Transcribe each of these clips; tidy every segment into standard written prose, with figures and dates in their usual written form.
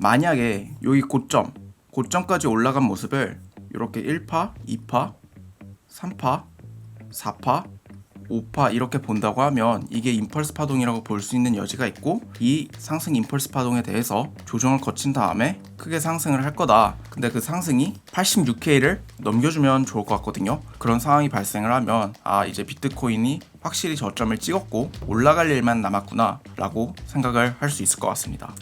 만약에 여기 고점까지 올라간 모습을 이렇게 1파, 2파, 3파, 4파, 5파 이렇게 본다고 하면 이게 임펄스 파동이라고 볼 수 있는 여지가 있고, 이 상승 임펄스 파동에 대해서 조정을 거친 다음에 크게 상승을 할 거다. 근데 그 상승이 86K를 넘겨주면 좋을 것 같거든요. 그런 상황이 발생을 하면 이제 비트코인이 확실히 저점을 찍었고 올라갈 일만 남았구나 라고 생각을 할 수 있을 것 같습니다.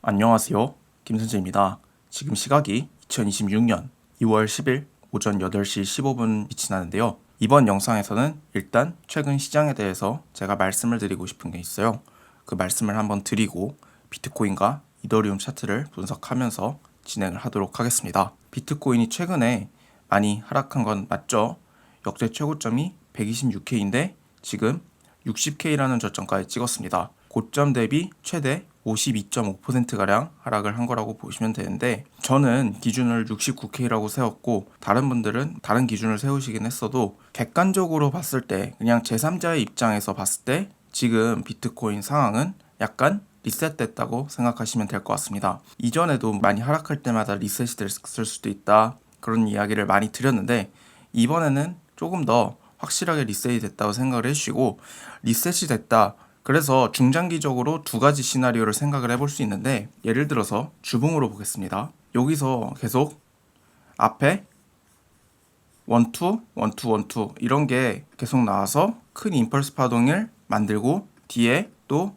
안녕하세요, 김선재입니다. 지금 시각이 2026년 2월 10일 오전 8시 15분 빛이 나는데요. 이번 영상에서는 일단 최근 시장에 대해서 제가 말씀을 드리고 싶은 게 있어요. 그 말씀을 한번 드리고 비트코인과 이더리움 차트를 분석하면서 진행을 하도록 하겠습니다. 비트코인이 최근에 많이 하락한 건 맞죠? 역대 최고점이 126K인데 지금 60K라는 저점까지 찍었습니다. 고점 대비 최대 52.5%가량 하락을 한 거라고 보시면 되는데, 저는 기준을 69K라고 세웠고 다른 분들은 다른 기준을 세우시긴 했어도 객관적으로 봤을 때, 그냥 제3자의 입장에서 봤을 때 지금 비트코인 상황은 약간 리셋됐다고 생각하시면 될 것 같습니다. 이전에도 많이 하락할 때마다 리셋이 됐을 수도 있다, 그런 이야기를 많이 드렸는데 이번에는 조금 더 확실하게 리셋이 됐다고 생각을 해주시고, 리셋이 됐다, 그래서 중장기적으로 두 가지 시나리오를 생각을 해볼 수 있는데, 예를 들어서 주봉으로 보겠습니다. 여기서 계속 앞에 원투 원투 원투 이런 게 계속 나와서 큰 임펄스 파동을 만들고 뒤에 또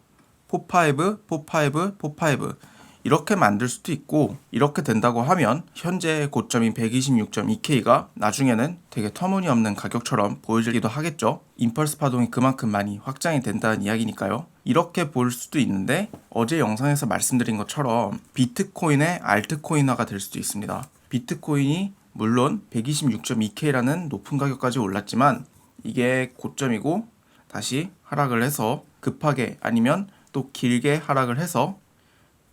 포파이브 포파이브 포파이브 이렇게 만들 수도 있고, 이렇게 된다고 하면 현재 고점인 126.2K가 나중에는 되게 터무니없는 가격처럼 보여지기도 하겠죠. 임펄스 파동이 그만큼 많이 확장이 된다는 이야기니까요. 이렇게 볼 수도 있는데, 어제 영상에서 말씀드린 것처럼 비트코인의 알트코인화가 될 수도 있습니다. 비트코인이 물론 126.2K라는 높은 가격까지 올랐지만 이게 고점이고 다시 하락을 해서 급하게 아니면 또 길게 하락을 해서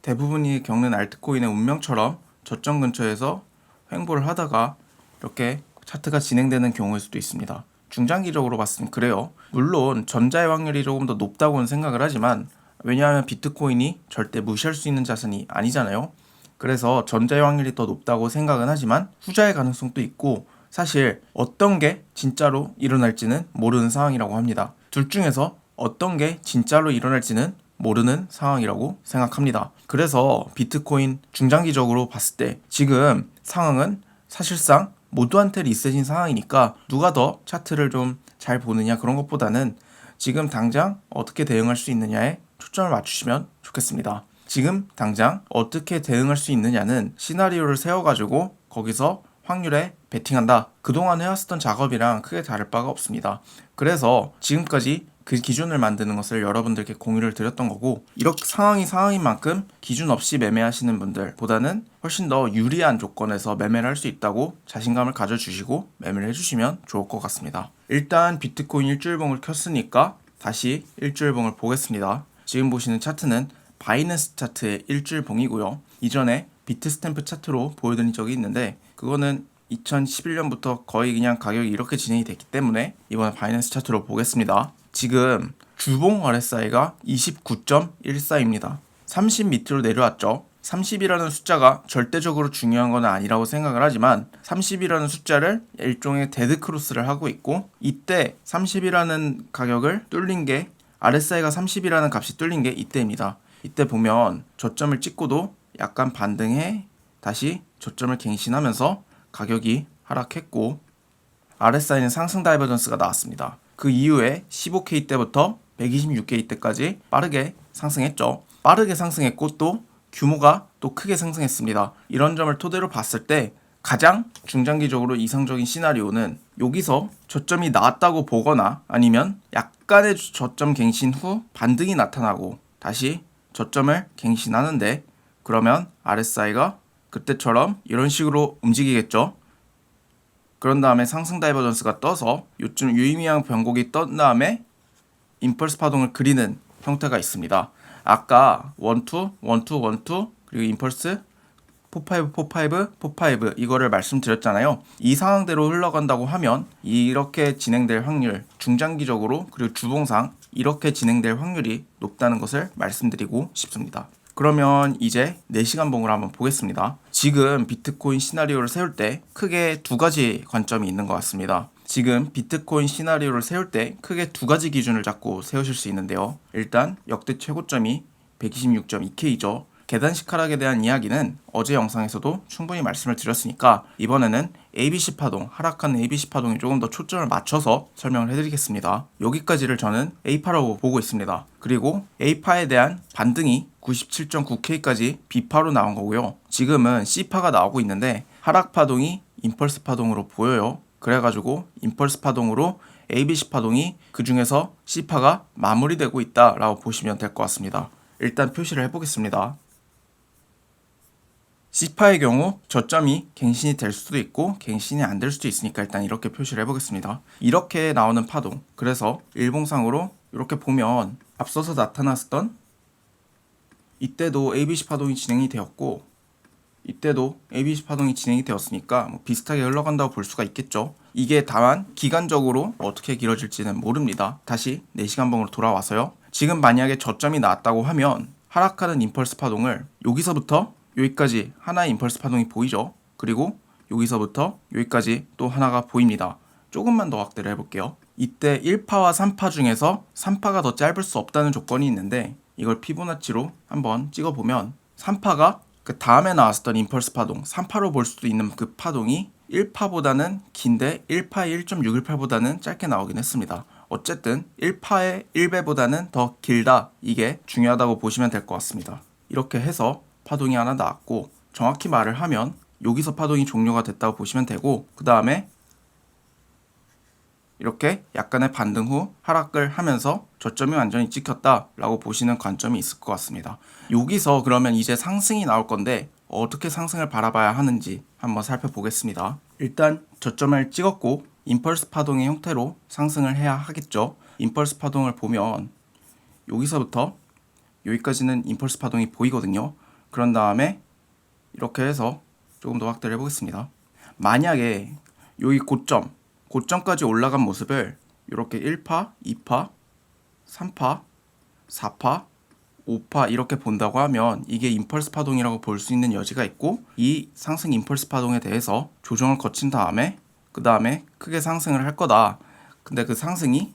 대부분이 겪는 알트코인의 운명처럼 저점 근처에서 횡보를 하다가 이렇게 차트가 진행되는 경우일 수도 있습니다. 중장기적으로 봤을 땐 그래요. 물론 전자의 확률이 조금 더 높다고는 생각을 하지만, 왜냐하면 비트코인이 절대 무시할 수 있는 자산이 아니잖아요. 그래서 전자의 확률이 더 높다고 생각은 하지만 후자의 가능성도 있고, 사실 어떤 게 진짜로 일어날지는 모르는 상황이라고 합니다. 둘 중에서 어떤 게 진짜로 일어날지는 모르는 상황이라고 생각합니다. 그래서 비트코인 중장기적으로 봤을 때 지금 상황은 사실상 모두한테 리셋인 상황이니까 누가 더 차트를 좀 잘 보느냐 그런 것보다는 지금 당장 어떻게 대응할 수 있느냐에 초점을 맞추시면 좋겠습니다. 지금 당장 어떻게 대응할 수 있느냐는 시나리오를 세워가지고 거기서 확률에 베팅한다, 그동안 해왔었던 작업이랑 크게 다를 바가 없습니다. 그래서 지금까지 그 기준을 만드는 것을 여러분들께 공유를 드렸던 거고, 이렇게 상황인 만큼 기준 없이 매매하시는 분들보다는 훨씬 더 유리한 조건에서 매매를 할 수 있다고 자신감을 가져주시고 매매를 해주시면 좋을 것 같습니다. 일단 비트코인 일주일봉을 켰으니까 다시 일주일봉을 보겠습니다. 지금 보시는 차트는 바이낸스 차트의 일주일봉이고요. 이전에 비트스탬프 차트로 보여드린 적이 있는데 그거는 2011년부터 거의 그냥 가격이 이렇게 진행이 됐기 때문에 이번에 바이낸스 차트로 보겠습니다. 지금 주봉 RSI가 29.14입니다. 30 밑으로 내려왔죠. 30이라는 숫자가 절대적으로 중요한 건 아니라고 생각을 하지만 30이라는 숫자를 일종의 데드크로스를 하고 있고, 이때 30이라는 가격을 뚫린 게, RSI가 30이라는 값이 뚫린 게 이때입니다. 이때 보면 저점을 찍고도 약간 반등해 다시 저점을 갱신하면서 가격이 하락했고 RSI는 상승 다이버전스가 나왔습니다. 그 이후에 15K 때부터 126K 때까지 빠르게 상승했죠. 빠르게 상승했고 또 규모가 또 크게 상승했습니다. 이런 점을 토대로 봤을 때 가장 중장기적으로 이상적인 시나리오는 여기서 저점이 나왔다고 보거나 아니면 약간의 저점 갱신 후 반등이 나타나고 다시 저점을 갱신하는데, 그러면 RSI가 그때처럼 이런 식으로 움직이겠죠. 그런 다음에 상승 다이버전스가 떠서 요즘 유의미한 변곡이 떤 다음에 임펄스 파동을 그리는 형태가 있습니다. 아까 원투 원투 원투 그리고 임펄스 포파이브 포파이브 포파이브 이거를 말씀드렸잖아요. 이 상황대로 흘러간다고 하면 이렇게 진행될 확률, 중장기적으로 그리고 주봉상 이렇게 진행될 확률이 높다는 것을 말씀드리고 싶습니다. 그러면 이제 4시간 봉을 한번 보겠습니다. 지금 비트코인 시나리오를 세울 때 크게 두 가지 관점이 있는 것 같습니다. 지금 비트코인 시나리오를 세울 때 크게 두 가지 기준을 잡고 세우실 수 있는데요. 일단 역대 최고점이 126.2K죠. 계단식 하락에 대한 이야기는 어제 영상에서도 충분히 말씀을 드렸으니까 이번에는 ABC 파동, 하락하는 ABC 파동에 조금 더 초점을 맞춰서 설명을 해드리겠습니다. 여기까지를 저는 A파라고 보고 있습니다. 그리고 A파에 대한 반등이 97.9K까지 B파로 나온 거고요. 지금은 C파가 나오고 있는데 하락 파동이 임펄스 파동으로 보여요. 그래가지고 임펄스 파동으로 ABC 파동이 그 중에서 C파가 마무리되고 있다라고 보시면 될 것 같습니다. 일단 표시를 해보겠습니다. C파의 경우 저점이 갱신이 될 수도 있고 갱신이 안 될 수도 있으니까 일단 이렇게 표시를 해보겠습니다. 이렇게 나오는 파동, 그래서 일봉상으로 이렇게 보면 앞서서 나타났던 이때도 ABC 파동이 진행이 되었고 이때도 ABC 파동이 진행이 되었으니까 뭐 비슷하게 흘러간다고 볼 수가 있겠죠. 이게 다만 기간적으로 어떻게 길어질지는 모릅니다. 다시 4시간 봉으로 돌아와서요. 지금 만약에 저점이 나왔다고 하면 하락하는 임펄스 파동을 여기서부터 여기까지 하나의 임펄스 파동이 보이죠. 그리고 여기서부터 여기까지 또 하나가 보입니다. 조금만 더 확대를 해볼게요. 이때 1파와 3파 중에서 3파가 더 짧을 수 없다는 조건이 있는데 이걸 피보나치로 한번 찍어보면 3파가 그 다음에 나왔었던 임펄스 파동 3파로 볼 수도 있는 그 파동이 1파보다는 긴데 1파의 1.618보다는 짧게 나오긴 했습니다. 어쨌든 1파의 1배보다는 더 길다. 이게 중요하다고 보시면 될 것 같습니다. 이렇게 해서 파동이 하나 나왔고 정확히 말을 하면 여기서 파동이 종료가 됐다고 보시면 되고 그 다음에 이렇게 약간의 반등 후 하락을 하면서 저점이 완전히 찍혔다라고 보시는 관점이 있을 것 같습니다. 여기서 그러면 이제 상승이 나올 건데 어떻게 상승을 바라봐야 하는지 한번 살펴보겠습니다. 일단 저점을 찍었고 임펄스 파동의 형태로 상승을 해야 하겠죠. 임펄스 파동을 보면 여기서부터 여기까지는 임펄스 파동이 보이거든요. 그런 다음에 이렇게 해서 조금 더 확대를 해보겠습니다. 만약에 여기 고점까지 올라간 모습을 이렇게 1파, 2파, 3파, 4파, 5파 이렇게 본다고 하면 이게 임펄스 파동이라고 볼 수 있는 여지가 있고 이 상승 임펄스 파동에 대해서 조정을 거친 다음에 그 다음에 크게 상승을 할 거다. 근데 그 상승이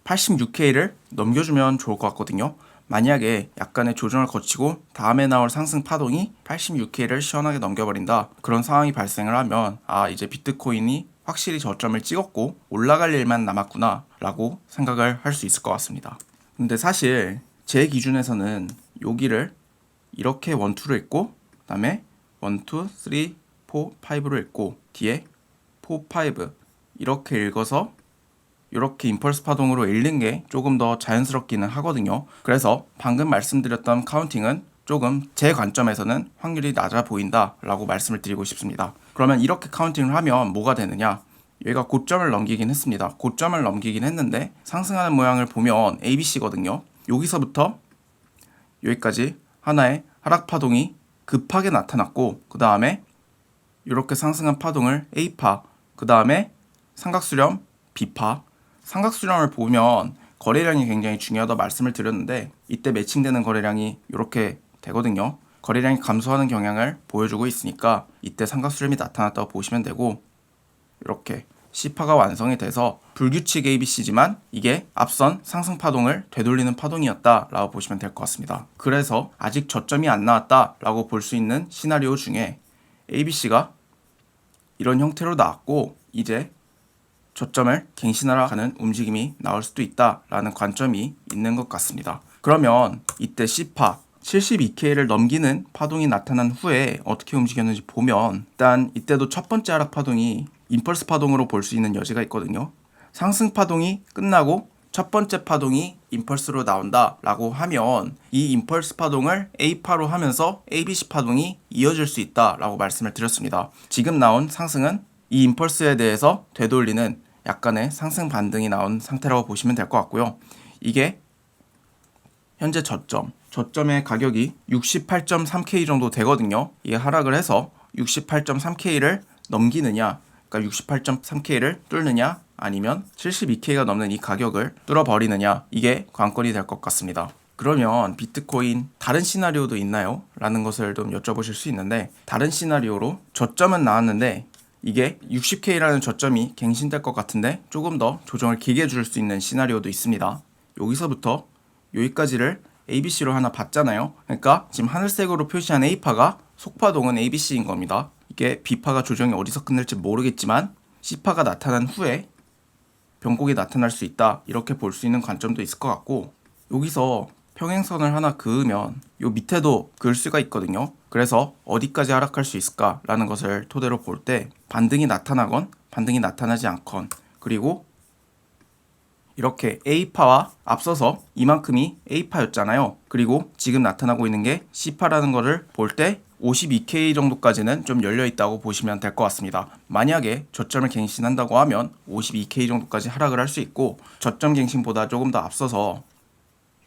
86K를 넘겨주면 좋을 것 같거든요. 만약에 약간의 조정을 거치고 다음에 나올 상승 파동이 86K를 시원하게 넘겨버린다. 그런 상황이 발생을 하면 이제 비트코인이 확실히 저점을 찍었고 올라갈 일만 남았구나 라고 생각을 할 수 있을 것 같습니다. 근데 사실 제 기준에서는 여기를 이렇게 1, 2로 읽고 그 다음에 1, 2, 3, 4, 5로 읽고 뒤에 4, 5 이렇게 읽어서 이렇게 임펄스 파동으로 읽는 게 조금 더 자연스럽기는 하거든요. 그래서 방금 말씀드렸던 카운팅은 조금 제 관점에서는 확률이 낮아 보인다 라고 말씀을 드리고 싶습니다. 그러면 이렇게 카운팅을 하면 뭐가 되느냐, 얘가 고점을 넘기긴 했습니다. 고점을 넘기긴 했는데 상승하는 모양을 보면 ABC거든요. 여기서부터 여기까지 하나의 하락 파동이 급하게 나타났고 그 다음에 이렇게 상승한 파동을 A파, 그 다음에 삼각수렴 B파. 삼각수렴을 보면 거래량이 굉장히 중요하다고 말씀을 드렸는데 이때 매칭되는 거래량이 이렇게 되거든요. 거래량이 감소하는 경향을 보여주고 있으니까 이때 삼각수렴이 나타났다고 보시면 되고 이렇게 C파가 완성이 돼서 불규칙 ABC지만 이게 앞선 상승 파동을 되돌리는 파동이었다라고 보시면 될 것 같습니다. 그래서 아직 저점이 안 나왔다라고 볼 수 있는 시나리오 중에 ABC가 이런 형태로 나왔고 이제 저점을 갱신하러 가는 움직임이 나올 수도 있다라는 관점이 있는 것 같습니다. 그러면 이때 C파 72K를 넘기는 파동이 나타난 후에 어떻게 움직였는지 보면 일단 이때도 첫 번째 하락 파동이 임펄스 파동으로 볼 수 있는 여지가 있거든요. 상승 파동이 끝나고 첫 번째 파동이 임펄스로 나온다라고 하면 이 임펄스 파동을 A파로 하면서 ABC 파동이 이어질 수 있다라고 말씀을 드렸습니다. 지금 나온 상승은 이 임펄스에 대해서 되돌리는 약간의 상승 반등이 나온 상태라고 보시면 될 것 같고요. 이게 현재 저점의 가격이 68.3K 정도 되거든요. 이게 하락을 해서 68.3K를 넘기느냐, 그러니까 68.3K를 뚫느냐, 아니면 72K가 넘는 이 가격을 뚫어버리느냐, 이게 관건이 될 것 같습니다. 그러면 비트코인 다른 시나리오도 있나요? 라는 것을 좀 여쭤보실 수 있는데, 다른 시나리오로 저점은 나왔는데 이게 60K라는 저점이 갱신될 것 같은데 조금 더 조정을 길게 해줄 수 있는 시나리오도 있습니다. 여기서부터 여기까지를 ABC로 하나 봤잖아요. 그러니까 지금 하늘색으로 표시한 A파가 속파동은 ABC인 겁니다. 이게 B파가 조정이 어디서 끝날지 모르겠지만 C파가 나타난 후에 변곡이 나타날 수 있다, 이렇게 볼 수 있는 관점도 있을 것 같고, 여기서 평행선을 하나 그으면 요 밑에도 그을 수가 있거든요. 그래서 어디까지 하락할 수 있을까라는 것을 토대로 볼 때 반등이 나타나건 반등이 나타나지 않건, 그리고 이렇게 A파와 앞서서 이만큼이 A파였잖아요. 그리고 지금 나타나고 있는 게 C파라는 거를 볼 때 52K 정도까지는 좀 열려있다고 보시면 될 것 같습니다. 만약에 저점을 갱신한다고 하면 52K 정도까지 하락을 할 수 있고, 저점 갱신보다 조금 더 앞서서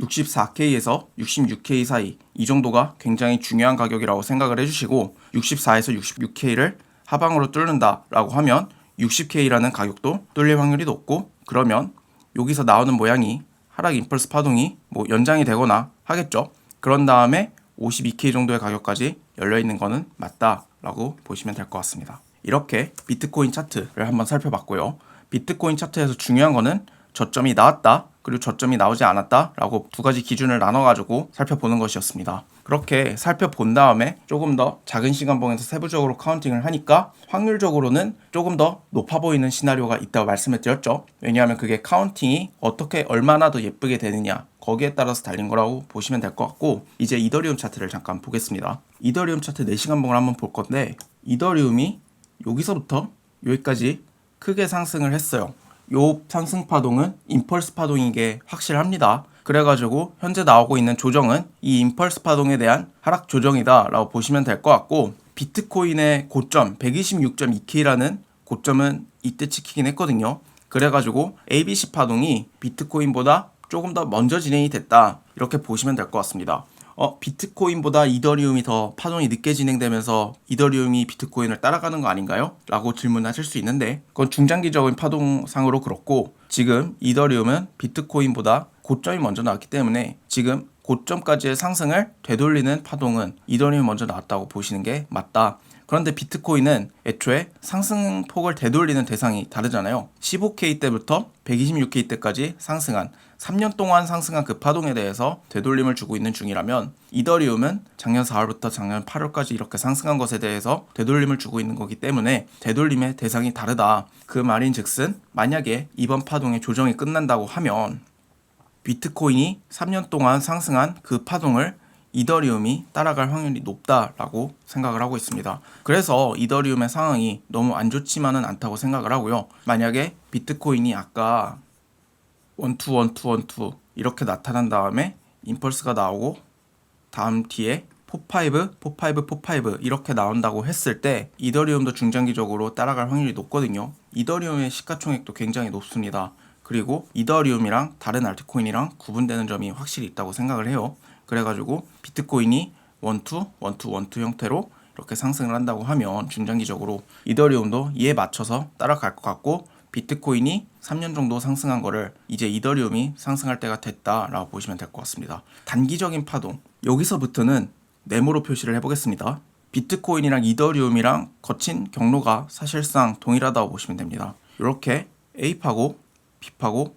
64K에서 66K 사이, 이 정도가 굉장히 중요한 가격이라고 생각을 해주시고, 64에서 66K를 하방으로 뚫는다라고 하면 60K라는 가격도 뚫릴 확률이 높고, 그러면 여기서 나오는 모양이 하락 임펄스 파동이 연장이 되거나 하겠죠. 그런 다음에 52K 정도의 가격까지 열려있는 거는 맞다라고 보시면 될 것 같습니다. 이렇게 비트코인 차트를 한번 살펴봤고요. 비트코인 차트에서 중요한 거는 저점이 나왔다, 그리고 저점이 나오지 않았다 라고 두 가지 기준을 나눠가지고 살펴보는 것이었습니다. 그렇게 살펴본 다음에 조금 더 작은 시간봉에서 세부적으로 카운팅을 하니까 확률적으로는 조금 더 높아 보이는 시나리오가 있다고 말씀을 드렸죠. 왜냐하면 그게 카운팅이 어떻게 얼마나 더 예쁘게 되느냐, 거기에 따라서 달린 거라고 보시면 될 것 같고, 이제 이더리움 차트를 잠깐 보겠습니다. 이더리움 차트 4시간봉을 한번 볼 건데, 이더리움이 여기서부터 여기까지 크게 상승을 했어요. 요 상승 파동은 임펄스 파동인 게 확실합니다. 그래가지고 현재 나오고 있는 조정은 이 임펄스 파동에 대한 하락 조정이다 라고 보시면 될 것 같고, 비트코인의 고점 126.2K라는 고점은 이때 지키긴 했거든요. 그래가지고 ABC 파동이 비트코인보다 조금 더 먼저 진행이 됐다, 이렇게 보시면 될 것 같습니다. 비트코인보다 이더리움이 더 파동이 늦게 진행되면서 이더리움이 비트코인을 따라가는 거 아닌가요? 라고 질문하실 수 있는데, 그건 중장기적인 파동상으로 그렇고, 지금 이더리움은 비트코인보다 고점이 먼저 나왔기 때문에 지금 고점까지의 상승을 되돌리는 파동은 이더리움이 먼저 나왔다고 보시는 게 맞다. 그런데 비트코인은 애초에 상승폭을 되돌리는 대상이 다르잖아요. 15K 때부터 126K 때까지 상승한 3년 동안 상승한 그 파동에 대해서 되돌림을 주고 있는 중이라면, 이더리움은 작년 4월부터 작년 8월까지 이렇게 상승한 것에 대해서 되돌림을 주고 있는 거기 때문에 되돌림의 대상이 다르다. 그 말인 즉슨 만약에 이번 파동의 조정이 끝난다고 하면 비트코인이 3년 동안 상승한 그 파동을 이더리움이 따라갈 확률이 높다라고 생각을 하고 있습니다. 그래서 이더리움의 상황이 너무 안 좋지만은 않다고 생각을 하고요. 만약에 비트코인이 아까 1, 2, 1, 2, 1, 2 이렇게 나타난 다음에 임펄스가 나오고 다음 뒤에 4, 5, 4, 5, 4, 5 이렇게 나온다고 했을 때 이더리움도 중장기적으로 따라갈 확률이 높거든요. 이더리움의 시가총액도 굉장히 높습니다. 그리고 이더리움이랑 다른 알트코인이랑 구분되는 점이 확실히 있다고 생각을 해요. 그래가지고 비트코인이 1, 2, 1, 2, 1, 2 형태로 이렇게 상승을 한다고 하면 중장기적으로 이더리움도 이에 맞춰서 따라갈 것 같고, 비트코인이 3년 정도 상승한 거를 이제 이더리움이 상승할 때가 됐다라고 보시면 될 것 같습니다. 단기적인 파동, 여기서부터는 네모로 표시를 해보겠습니다. 비트코인이랑 이더리움이랑 거친 경로가 사실상 동일하다고 보시면 됩니다. 이렇게 A파고 B파고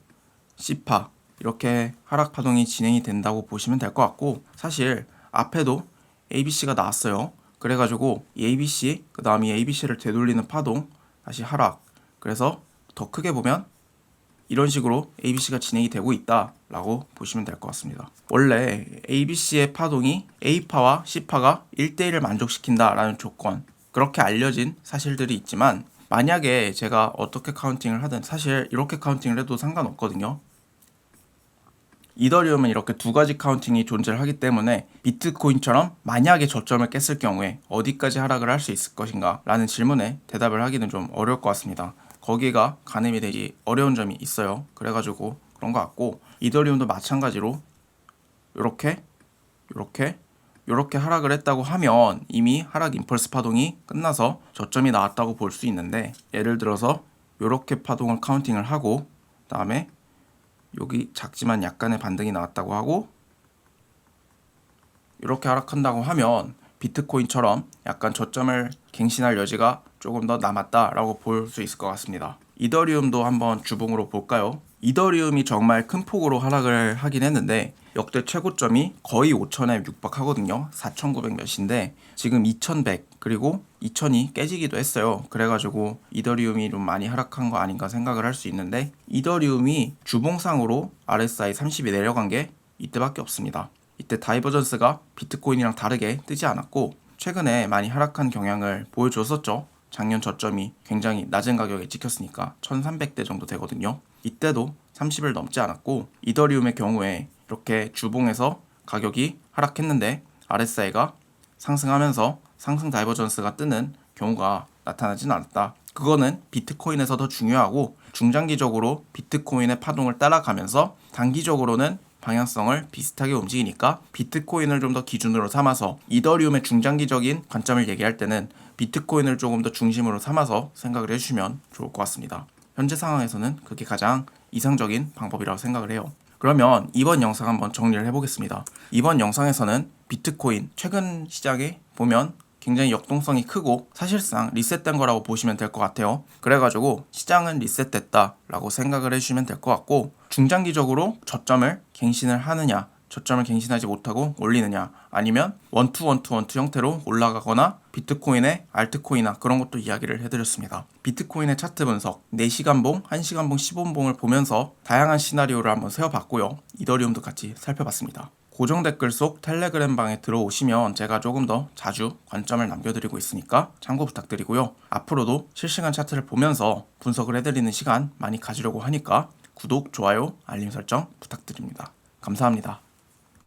C파 이렇게 하락 파동이 진행이 된다고 보시면 될 것 같고, 사실 앞에도 ABC가 나왔어요. 그래가지고 이 ABC, 그 다음 이 ABC를 되돌리는 파동, 다시 하락, 그래서 더 크게 보면 이런 식으로 ABC가 진행이 되고 있다라고 보시면 될 것 같습니다. 원래 ABC의 파동이 A파와 C파가 1대1을 만족시킨다라는 조건, 그렇게 알려진 사실들이 있지만, 만약에 제가 어떻게 카운팅을 하든 사실 이렇게 카운팅을 해도 상관없거든요. 이더리움은 이렇게 두 가지 카운팅이 존재를 하기 때문에 비트코인처럼 만약에 저점을 깼을 경우에 어디까지 하락을 할 수 있을 것인가 라는 질문에 대답을 하기는 좀 어려울 것 같습니다. 거기가 가늠이 되기 어려운 점이 있어요. 그래가지고 그런 것 같고, 이더리움도 마찬가지로 요렇게 하락을 했다고 하면 이미 하락 임펄스 파동이 끝나서 저점이 나왔다고 볼 수 있는데, 예를 들어서 요렇게 파동을 카운팅을 하고 그다음에 여기 작지만 약간의 반등이 나왔다고 하고 이렇게 하락한다고 하면 비트코인처럼 약간 저점을 갱신할 여지가 조금 더 남았다라고 볼 수 있을 것 같습니다. 이더리움도 한번 주봉으로 볼까요? 이더리움이 정말 큰 폭으로 하락을 하긴 했는데 역대 최고점이 거의 5,000에 육박하거든요. 4,900 몇인데 지금 2,100 그리고 2,000이 깨지기도 했어요. 그래가지고 이더리움이 좀 많이 하락한 거 아닌가 생각을 할 수 있는데, 이더리움이 주봉상으로 RSI 30이 내려간 게 이때밖에 없습니다. 이때 다이버전스가 비트코인이랑 다르게 뜨지 않았고 최근에 많이 하락한 경향을 보여줬었죠. 작년 저점이 굉장히 낮은 가격에 찍혔으니까 1300대 정도 되거든요. 이때도 30을 넘지 않았고, 이더리움의 경우에 이렇게 주봉에서 가격이 하락했는데 RSI가 상승하면서 상승 다이버전스가 뜨는 경우가 나타나진 않았다. 그거는 비트코인에서 더 중요하고 중장기적으로 비트코인의 파동을 따라가면서 단기적으로는 방향성을 비슷하게 움직이니까 비트코인을 좀 더 기준으로 삼아서 이더리움의 중장기적인 관점을 얘기할 때는 비트코인을 조금 더 중심으로 삼아서 생각을 해주시면 좋을 것 같습니다. 현재 상황에서는 그게 가장 이상적인 방법이라고 생각을 해요. 그러면 이번 영상 한번 정리를 해보겠습니다. 이번 영상에서는 비트코인 최근 시장에 보면 굉장히 역동성이 크고 사실상 리셋된 거라고 보시면 될 것 같아요. 그래가지고 시장은 리셋됐다 라고 생각을 해주시면 될 것 같고, 중장기적으로 저점을 갱신을 하느냐, 저점을 갱신하지 못하고 올리느냐, 아니면 원투 형태로 올라가거나 비트코인의 알트코인이나 그런 것도 이야기를 해드렸습니다. 비트코인의 차트 분석, 4시간봉, 1시간봉, 15분봉을 보면서 다양한 시나리오를 한번 세워봤고요. 이더리움도 같이 살펴봤습니다. 고정 댓글 속 텔레그램 방에 들어오시면 제가 조금 더 자주 관점을 남겨드리고 있으니까 참고 부탁드리고요. 앞으로도 실시간 차트를 보면서 분석을 해드리는 시간 많이 가지려고 하니까 구독, 좋아요, 알림 설정 부탁드립니다. 감사합니다.